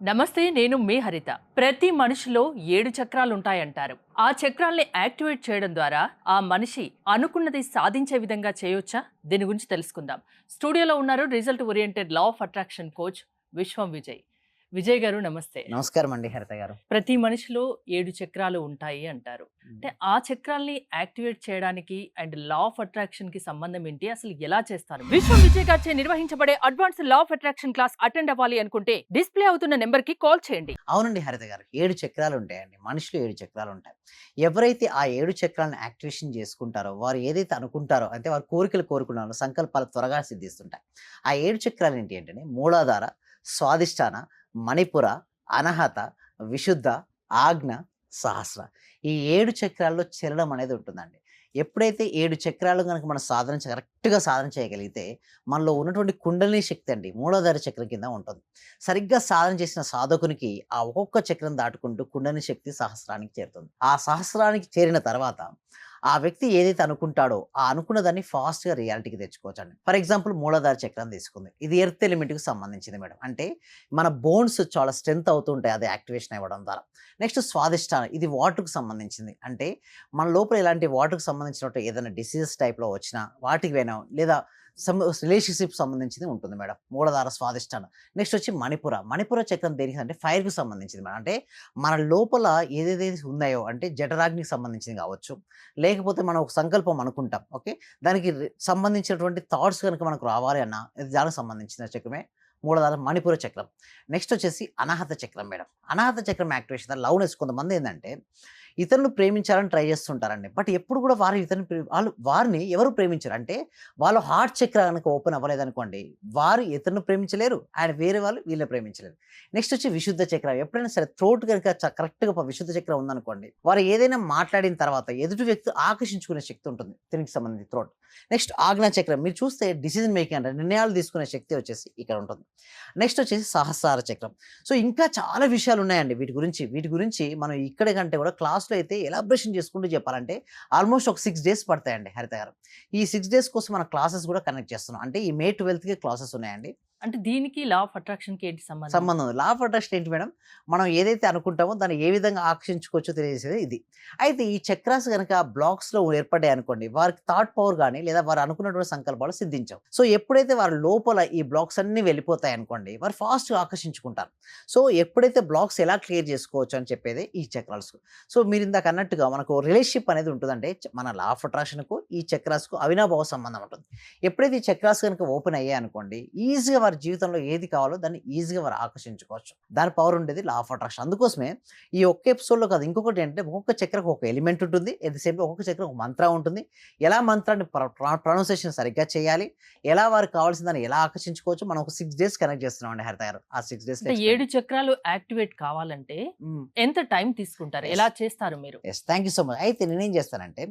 నమస్తే, నేను మీ హరిత. ప్రతి మనిషిలో 7 చక్రాలు ఉంటాయంటారు. ఆ చక్రాల్ని యాక్టివేట్ చేయడం ద్వారా ఆ మనిషి అనుకున్నది సాధించే విధంగా చేయొచ్చా? దీని గురించి తెలుసుకుందాం. స్టూడియోలో ఉన్నారు result oriented law of attraction coach విశ్వం విజయ్. విజయ్ గారు నమస్తే. నమస్కారం అండి హరిత గారు. ప్రతి మనిషిలో 7 చక్రాలు ఉంటాయి అంటారు. హ్మ్. అంటే ఆ చక్రాల్ని యాక్టివేట్ చేయడానికి అండ్ లా ఆఫ్ అట్రాక్షన్ కి సంబంధం ఏంటి? అసలు ఎలా చేస్తారు? విశ్వం విజయ్ గారిచే నిర్వహించబడే advance law of attraction class attend అవ్వాలి అనుకుంటే డిస్ప్లే అవుతున్న నెంబర్ కి కాల్ చేయండి. అవునండి హరిత గారు. 7 చక్రాలు ఉంటాయండి. మనిషిలో 7 చక్రాలు ఉంటాయి. ఎవరైతే ఆ 7 చక్రాలను యాక్టివేషన్ చేసుకుంటారో, వారు ఏదైతే అనుకుంటారో, అంటే వారు కోరికలు కోరుకున్నారో సంకల్పాలు త్వరగా సిద్ధిస్తుంటాయి. ఆ 7 చక్రాలు ఏంటి అంటేనే మూలాధార, స్వాదిష్టాన, మణిపుర, అనాహత, విశుద్ధ, ఆజ్ఞ, సహస్ర. ఈ 7 చక్రాల్లో చలనం అనేది ఉంటుందండి. ఎప్పుడైతే 7 చక్రాలు గనక మనం కరెక్ట్‌గా సాధన చేయగలిగితే, మనలో ఉన్నటువంటి కుండలిని శక్తి అండి మూలాధార చక్రం కింద ఉంటుంది. సరిగ్గా సాధన చేసిన సాధకునికి ఆ ఒక్కొక్క చక్రం దాటుకుంటూ కుండలిని శక్తి సహస్రానికి చేరుతుంది. ఆ సహస్రానికి చేరిన తర్వాత ఆ వ్యక్తి ఏదైతే అనుకుంటాడో, ఆ అనుకున్న దాన్ని ఫాస్ట్‌గా రియాలిటీకి తెచ్చుకోవచ్చండి. ఫర్ ఎగ్జాంపుల్ మూలాధార చక్రం తీసుకుంది. ఇది ఎర్త్ ఎలిమెంట్‌కి సంబంధించింది మేడం. అంటే మన బోన్స్ చాలా స్ట్రెంత్ అవుతూ ఉంటాయి అది యాక్టివేషన్ అవ్వడం ద్వారా. నెక్స్ట్ స్వాదిష్టానం ఇది వాటర్‌కి సంబంధించింది. అంటే మన లోపల ఎలాంటి వాటర్‌కి సంబంధించినట్టు ఏదైనా డిసీజెస్ టైప్‌లో వచ్చినా వాటికి పోయినా లేదా రిలేషన్‌షిప్ సంబంధించింది ఉంటుంది మేడం. మూలాధార స్వాదిష్టానం. నెక్స్ట్ వచ్చి మణిపుర. మణిపుర చక్రం దేనికి అంటే ఫైర్‌కి సంబంధించింది మేడం. అంటే మన లోపల ఏదేదైతే ఉన్నాయో అంటే జఠరాగ్నికి సంబంధించింది కావచ్చు. లేకపోతే మనం ఒక సంకల్పం అనుకుంటాం. ఓకే. దానికి సంబంధించినటువంటి థాట్స్ గనుక మనకు రావాలి అన్నా ఇది దానికి సంబంధించిన చక్రమే మూలాధార మణిపుర చక్రం. నెక్స్ట్ వచ్చేసి అనాహత చక్రం మేడం. అనాహత చక్రం యాక్టివేషన్ లవ్‌నెస్ కొంతమంది ఏందంటే ఇతరులను ప్రేమించాలని ట్రై చేస్తుంటారండి. బట్ ఎప్పుడు కూడా వారు ఇతరుని వారిని ఎవరు ప్రేమించరు. అంటే వాళ్ళ హార్ట్ చక్ర గనక ఓపెన్ అవ్వలేదనుకోండి, వారు ఇతరులను ప్రేమించలేరు. అండ్ వేరే వాళ్ళు వీళ్ళని ప్రేమించలేరు. నెక్స్ట్ వచ్చి విశుద్ధ చక్రం. ఎప్పుడైనా సరే థ్రోట్ గనక కరెక్ట్‌గా విశుద్ధ చక్రం ఉందనుకోండి, వారు ఏదైనా మాట్లాడిన తర్వాత ఎదుటి వ్యక్తి ఆకర్షించుకునే శక్తి ఉంటుంది. దీనికి సంబంధించి థ్రోట్. నెక్స్ట్ ఆజ్ఞా చక్రం. మీరు చూస్తే డిసిజన్ మేకింగ్ అంటే నిర్ణయాలు తీసుకునే శక్తి వచ్చేసి ఇక్కడ ఉంటుంది. నెక్స్ట్ వచ్చేసి సహస్రార చక్రం. సో, ఇంకా చాలా విషయాలున్నాయండి వీటి గురించి మనం ఇక్కడ కంటే కూడా క్లాస్‌లో అయితే ఎలాబరేషన్ చేసుకుంటూ చెప్పాలంటే ఆల్మోస్ట్ ఒక 6 డేస్ పడతాయండి హరిత గారు. ఈ 6 డేస్ కోసం మన క్లాసెస్ కూడా కండక్ట్ చేస్తున్నాం. అంటే ఈ మే 12కి క్లాసెస్ ఉన్నాయండి. అంటే దీనికి లా ఆఫ్ అట్రాక్షన్ కి ఏంటి సంబంధం? సంబంధం ఉంది. లా ఆఫ్ అట్రాక్షన్ ఏంటి మేడం? మనం ఏదైతే అనుకుంటామో దాన్ని ఏ విధంగా ఆకర్షించుకోవచ్చో తెలియజేసేది ఇది. అయితే ఈ చక్రాస్ గనక బ్లాక్స్‌లో ఏర్పడ్డాయనుకోండి, వారికి థాట్ పవర్ గాని లేదా వారు అనుకున్నటువంటి సంకల్పాలు సిద్ధించవు. సో, ఎప్పుడైతే వారి లోపల ఈ బ్లాక్స్ అన్నీ వెళ్ళిపోతాయనుకోండి, వారు ఫాస్ట్‌గా ఆకర్షించుకుంటారు. సో, ఎప్పుడైతే బ్లాక్స్ ఎలా క్లియర్ చేసుకోవచ్చు అని చెప్పేదే ఈ చక్రాల్స్. సో, మీరిందాక అన్నట్టుగా మనకు రిలేషన్‌షిప్ అనేది ఉంటదంటే మన లా ఆఫ్ అట్రాక్షన్‌కు ఈ చక్రాస్‌కు అవినాభావ సంబంధం ఉంటుంది. ఎప్పుడైతే ఈ చక్రాస్ గనుక ఓపెన్ అయ్యాయనుకోండి, ఈజీగా వారి జీవితంలో ఏది కావాలో దాన్ని ఈజీగా వారు ఆకర్షించుకోవచ్చు. దాని పవర్ ఉండేది లా ఆఫ్ అట్రాక్షన్. అందుకోసమే ఈ ఒక్క ఎపిసోడ్‌లో కాదు ఇంకొకటి ఏంటంటే ఒక్కొక్క చక్రకు ఒక ఎలిమెంట్ ఉంటుంది. ఎట్ ది సేమ్ టైమ్ ఒక్కొక్క చక్రం ఒక మంత్రం ఉంటుంది. ఎలా మంత్రాన్ని ప్రొనౌన్సియేషన్ సరిగ్గా చేయాలి, ఎలా వారికి కావాల్సిన దాన్ని ఎలా ఆకర్షించుకోవచ్చు మనం ఒక 6 డేస్ కనెక్ట్ చేస్తున్నామండి హరిత గారు. ఆ 6 డేస్‌లో అంటే 7 ఎక్స్‌ప్లెయిన్ చక్రాలు యాక్టివేట్ కావాలంటే హ్మ్. ఎంత టైం తీసుకుంటారు? యెస్. ఎలా చేస్తారు మీరు? Yes. Thank you so much. అయితే నేనేం చేస్తానంటే,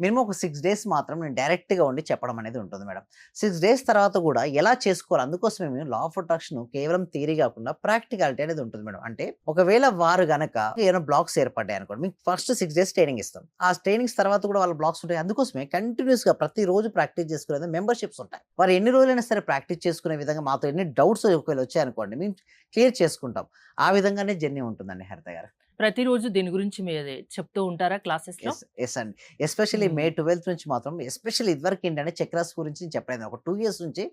మినిమమ్ ఒక 6 డేస్ మాత్రం నేను డైరెక్ట్‌గా ఉండి చెప్పడం అనేది ఉంటుంది మేడం. 6 డేస్ తర్వాత కూడా ఎలా చేసుకోవాలి అందుకోసమే మేము లా ఆఫ్ అట్రాక్షన్ కేవలం థియరీ కాకుండా ప్రాక్టికాలిటీ అనేది ఉంటుంది మేడం. అంటే ఒకవేళ వారు గనక ఏమైనా బ్లాక్స్ ఏర్పడ్డాయనుకోండి, మీకు ఫస్ట్ 6 డేస్ ట్రైనింగ్ ఇస్తాం. ఆ ట్రైనింగ్స్ తర్వాత కూడా వాళ్ళ బ్లాక్స్ ఉంటాయి. అందుకోసమే కంటిన్యూయస్‌గా ప్రతిరోజు ప్రాక్టీస్ చేసుకునేది మెంబర్‌షిప్స్ ఉంటాయి. వారు ఎన్ని రోజులైనా సరే ప్రాక్టీస్ చేసుకునే విధంగా మాతో ఎన్ని డౌట్స్ ఒకవేళ వచ్చాయనుకోండి, మేము క్లియర్ చేసుకుంటాం. ఆ విధంగానే జర్నీ ఉంటుందండి హరిత గారు. ప్రతిరోజు దీని గురించి మీరు చెప్తూ ఉంటారా క్లాసెస్‌లో? యెస్ అండి. ఎస్పెషల్లీ మే హ్మ్. 12థ్ నుంచి మాత్రం ఎస్పెషల్లీ ఇదివరకేంటంటే చక్రాస్ గురించి నేను చెప్పలేదు. ఒక 2 ఇయర్స్ నుంచి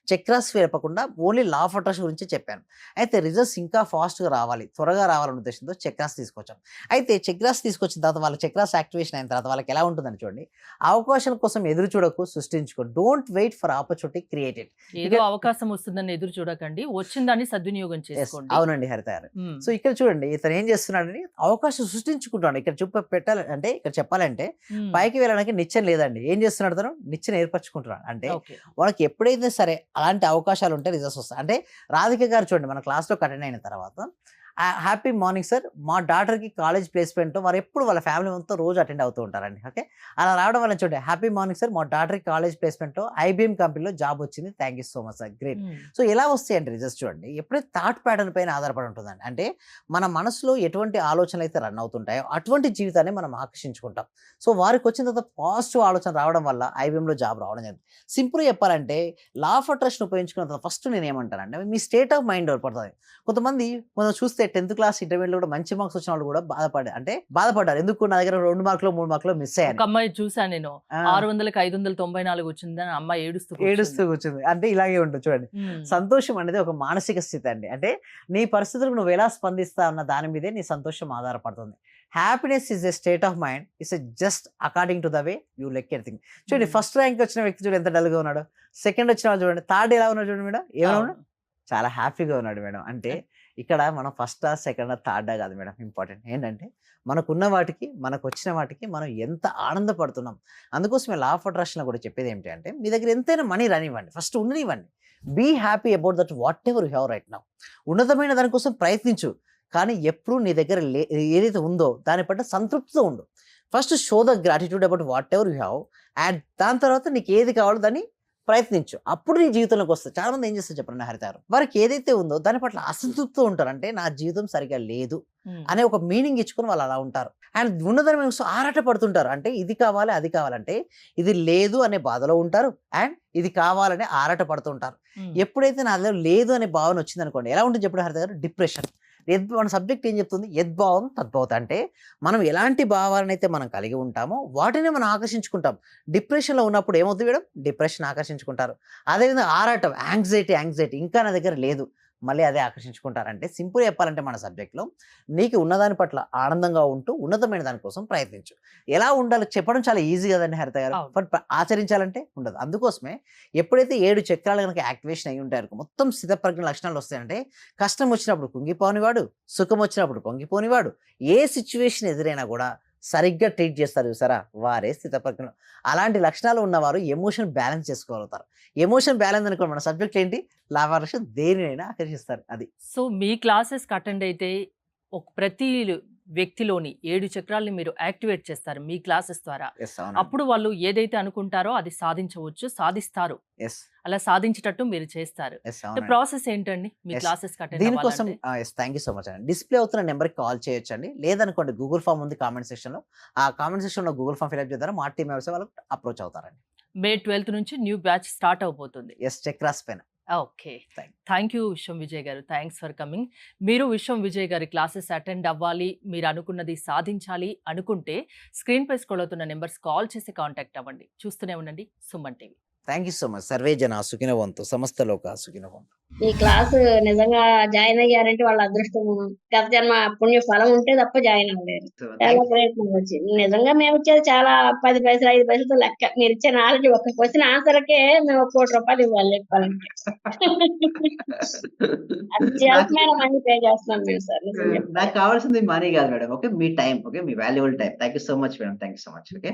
చక్రాస్ చెప్పకుండా ఓన్లీ లా ఆఫ్ అట్రాక్షన్ గురించే చెప్పాను. అయితే రిజల్ట్స్ ఇంకా ఫాస్ట్‌గా రావాలి, త్వరగా రావాలనే ఉద్దేశంతో చక్రాస్ తీసుకొచ్చాం. అయితే చక్రాస్ తీసుకొచ్చిన తర్వాత వాళ్ళ చక్రాస్ యాక్టివేషన్ అయిన తర్వాత వాళ్ళకి ఎలా ఉంటుందని చూడండి. అవకాశాల కోసం ఎదురు చూడకు, సృష్టించుకో. Don't wait for opportunity create it. ఇక ఏదో అవకాశం వస్తుందని ఎదురు చూడకండి. వచ్చిన దాన్ని సద్వినియోగం యెస్. చేసుకోండి. అవునండి హరిత గారు. హ్మ్. సో, ఇక్కడ చూడండి ఇతను ఏం చేస్తున్నాడని అవకాశం సృష్టించుకుంటాడు. ఇక్కడ పెట్టాలి అంటే ఇక్కడ చెప్పాలంటే హ్మ్. పైకి వెళ్ళడానికి నిచ్చెన లేదండి. ఏం చేస్తున్నాడు తను? నిచ్చెన ఏర్పరచుకుంటున్నాడు. అంటే ఓకే. వాళ్ళకి ఎప్పుడైతే సరే అలాంటి అవకాశాలు ఉంటే రిజల్ట్స్ వస్తాయి. అంటే రాధిక గారు చూడండి మన క్లాస్‌లోకి అటెండ్ అయిన తర్వాత హ్యాపీ మార్నింగ్ సార్. మా డాటర్‌కి కాలేజ్ ప్లేస్‌మెంట్‌లో వారెప్పుడు వాళ్ళ ఫ్యామిలీ మొత్తం రోజు అటెండ్ అవుతూ ఉంటారండి. ఓకే. అలా రావడం వల్ల చూడండి హ్యాపీ మార్నింగ్ సార్. మా డాటర్‌కి కాలేజ్ ప్లేస్‌మెంట్‌లో ఐబీఎం కంపెనీలో జాబ్ వచ్చింది. Thank you so much sir. Great. హ్మ్. సో ఎలా వస్తాయంటే రిజల్ట్స్ చూడండి. ఎప్పుడైతే థాట్ ప్యాటర్న్ పైన ఆధారపడి ఉంటుందండి. అంటే మన మనసులో ఎటువంటి ఆలోచనలైతే రన్ అవుతుంటాయో అటువంటి జీవితాన్ని మనం ఆకర్షించుకుంటాం. సో వారికొచ్చిన తర్వాత పాజిటివ్ ఆలోచన రావడం వల్ల ఐబీఎంలో జాబ్ రావడం జరిగింది. సింపుల్‌గా చెప్పాలంటే లా ఆఫ్ అట్రాక్షన్ ఉపయోగించుకున్న తర్వాత ఫస్ట్ నేనేమంటానంటే మీ స్టేట్ ఆఫ్ మైండ్ ఏర్పడుతది. కొంతమంది మనం చూస్తే 10th క్లాస్ ఇంటర్మీడియేట్‌లో కూడా మంచి మార్క్స్ వచ్చిన వాళ్ళు కూడా బాధపడ్డారు. ఎందుకు నా దగ్గర 2 మార్కులో, 3 మార్కులో మిస్ ఒక అయ్యాయని. అమ్మాయి చూసాను నేను. ఆ! 600కి 594 వచ్చిందని ఆ అమ్మాయి ఏడుస్తూ ఏడుస్తూ కూర్చుంది. కూర్చుంది. అంటే ఇలాగే ఉంటుంది చూడండి. హ్మ్. సంతోషం అనేది ఒక మానసిక స్థితి అండి. అంటే నీ పరిస్థితులకు నువ్వు ఎలా స్పందిస్తావు అన్న దాని మీదే నీ సంతోషం ఆధారపడుతుంది. Happiness is a state of mind. It's just according to the way you like everything. చూడండి హ్మ్. ఫస్ట్ ర్యాంక్ వచ్చిన వ్యక్తి చూడు ఎంత డల్‌గా ఉన్నాడో. సెకండ్ వచ్చిన వాళ్ళు చూడండి. థర్డ్ ఎలా ఉన్నాడు చూడండి మేడం. ఏమలా ఉన్నాడు? అవును. చాలా హ్యాపీగా ఉన్నాడు మేడం. అంటే ఇక్కడ మనం ఫస్టా, సెకండా, థర్డా కాదు మేడం ఇంపార్టెంట్. ఏంటంటే మనకున్న వాటికి, మనకొచ్చిన వాటికి మనం ఎంత ఆనందపడుతున్నాం. అందుకోసమే లా ఆఫ్ అట్రాక్షన్‌లో కూడా చెప్పేది ఏంటి అంటే మీ దగ్గర ఎంతైనా మనీ రానివ్వండి. ఫస్ట్ ఉండనివ్వండి. Be happy about that whatever you have right now. ఉన్నతమైన దాని కోసం ప్రయత్నించు. కానీ ఎప్పుడు నీ దగ్గర ఏదైతే ఉందో దాని పట్ల సంతృప్తితో ఉండు. First show the gratitude about what ever you have and దాని తర్వాత నీకు ఏది కావాలో దాన్ని ప్రయత్నించు. అప్పుడు నీ జీవితంలోకి వస్తది. చాలా మంది ఏం చేస్తారు చెప్పండి హరిత గారు. వారికి ఏదైతే ఉందో దాని పట్ల అసంతృప్తితో ఉంటారు. అంటే నా జీవితం సరిగ్గా లేదు హ్మ్. అనే ఒక మీనింగ్ ఇచ్చుకొని వాళ్ళు అలా ఉంటారు. అండ్ ఉన్నదాని కోసం ఆరాట పడుతుంటారు. అంటే ఇది కావాలి, అది కావాలంటే ఇది లేదు అనే బాధలో ఉంటారు. అండ్ ఇది కావాలని ఆరాట పడుతుంటారు. హ్మ్. ఎప్పుడైతే నాలో లేదు అనే భావన వచ్చిందనుకోండి ఎలా ఉంటుంది చెప్పండి హరిత గారు? డిప్రెషన్. మన సబ్జెక్ట్ ఏం చెప్తుంది? యద్భావం తద్భవతి. అంటే మనం ఎలాంటి భావాలనైతే మనం కలిగి ఉంటామో వాటినే మనం ఆకర్షించుకుంటాం. డిప్రెషన్‌లో ఉన్నప్పుడు ఏమవుద్ది మేడం? డిప్రెషన్ ఆకర్షించుకుంటారు. అదేవిధంగా ఆరాటం, యాంగ్జైటీ ఇంకా నా దగ్గర లేదు. మళ్ళీ అదే ఆకర్షించుకుంటారు. అంటే సింపుల్‌గా చెప్పాలంటే మన సబ్జెక్ట్‌లో నీకు ఉన్నదాని పట్ల ఆనందంగా ఉంటూ ఉన్నతమైన దాని కోసం ప్రయత్నించు. ఎలా ఉండాలో చెప్పడం చాలా ఈజీ కదండీ హరిత గారు. అవును. బట్ ఆచరించాలంటే ఉండదు. అందుకోసమే ఎప్పుడైతే 7 చక్రాలు గనుక యాక్టివేషన్ అయ్యి ఉంటాయనుకో మొత్తం స్థితప్రజ్ఞ లక్షణాలు వస్తాయంటే కష్టం వచ్చినప్పుడు కుంగిపోనివాడు, సుఖం వచ్చినప్పుడు పొంగిపోనివాడు, ఏ సిట్యుయేషన్ ఎదురైనా కూడా సరిగ్గా ట్రీట్ చేస్తారు చూసారా? వారే స్థితప్రజ్ఞలు. అలాంటి లక్షణాలు ఉన్నవారు ఎమోషన్ బ్యాలెన్స్ చేసుకోగలుగుతారు. ఎమోషన్ బ్యాలెన్స్ అనుకోండి మన సబ్జెక్ట్ ఏంటి? లా ఆఫ్ అట్రాక్షన్ దేనినైనా ఆకర్షిస్తారు. అది. సో, మీ క్లాసెస్‌కి అటెండ్ అయితే ప్రతి వ్యక్తిలోని 7 చక్రాల్ని మీరు యాక్టివేట్ చేస్తారు మీ క్లాసెస్ ద్వారా. యెస్. అవునండి. అప్పుడు వాళ్ళు ఏదైతే అనుకుంటారో అది సాధించవచ్చు, సాధిస్తారు. యెస్. అలా సాధించేటట్టు మీరు చేస్తారు. యెస్. అంటే అవునండి. ప్రాసెస్ ఏంటండి? మీ యెస్. క్లాసెస్‌కి అటెండ్ దీనికోసం అవ్వాలంటే? Yes. Thank you so much అండి. డిస్‌ప్లే అవుతున్న నంబర్‌కి కాల్ చేయొచ్చండి. లేదనుకోండి గూగుల్ ఫార్మ్ ఉంది కామెంట్ సెక్షన్‌లో. ఆ కామెంట్ సెక్షన్‌లో గూగుల్ ఫార్మ్ ఫిల్ అప్ చేద్దాం. మా టీమ్ మెంబర్స్ వాళ్ళకి అప్రోచ్ అవుతారండి. మే 12 నుంచి న్యూ బ్యాచ్ స్టార్ట్ అవబోతుంది. యెస్. చక్రాస్ పైన. Okay. Thank thank you Viswam Vijay గారు. Thanks for coming. మీరు విశ్వం విజయ్ గారి క్లాసెస్ అటెండ్ అవ్వాలి, మీరు అనుకున్నది సాధించాలి అనుకుంటే స్క్రీన్‌పై స్క్రోల్ అవుతున్న నంబర్స్ కాల్ చేసి కాంటాక్ట్ అవ్వండి. చూస్తూనే ఉండండి Suman TV. Thank you so much. Survey జన సుఖినో భవంతు. సమస్త లోకా సుఖినో భవంతు. ఈ క్లాసు నిజంగా జాయిన్ అయ్యారంటే వాళ్ళ అదృష్టము. గత జన్మ పుణ్య ఫలం ఉంటే తప్ప జాయిన్ అవ్వలేరు. సో చాలా థాంక్ ప్రయత్నం వచ్చింది. నిజంగా మేమిచ్చేది చాలా 10 పైసలు, 5 పైసలతో లెక్క. మీరిచ్చే నాలెడ్జ్ ఒక్క క్వెషన్ ఆన్సర్‌కే మేము ఒక ₹1,00,00,000 ఇవ్వాలి చెప్పాలంటే. నాకు అత్యల్పమైన మనీ పే చేస్తున్నాం మేము సార్ నిజం నాకు చెప్పాలంటే. కావాల్సింది మనీ కాదు madam. Okay. Me time. Okay. Me valuable time. Thank you so much madam. Thank you so much. Okay.